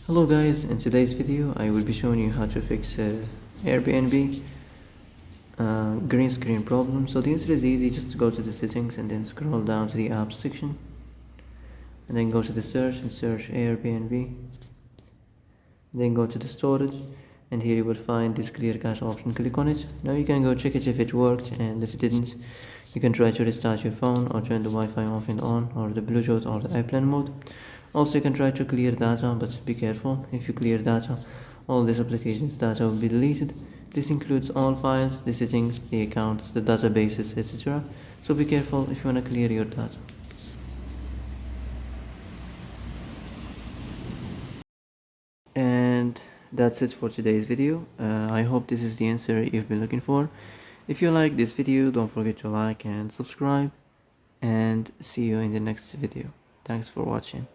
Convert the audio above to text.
Hello guys, in today's video I will be showing you how to fix Airbnb green screen problem. So the answer is easy, just go to the settings and then scroll down to the apps section and then go to the search and search Airbnb, then go to the storage and here you will find this clear cache option. Click on it. Now you can go check it if it worked, and if it didn't you can try to restart your phone or turn the Wi-Fi off and on, or the Bluetooth or the airplane mode. Also you can try to clear data, but be careful. If you clear data, all this application's data will be deleted. This includes all files, the settings, the accounts, the databases, etc. So be careful if you want to clear your data. And that's it for today's video. I hope this is the answer you've been looking for. If you like this video, don't forget to like and subscribe, and see you in the next video. Thanks for watching.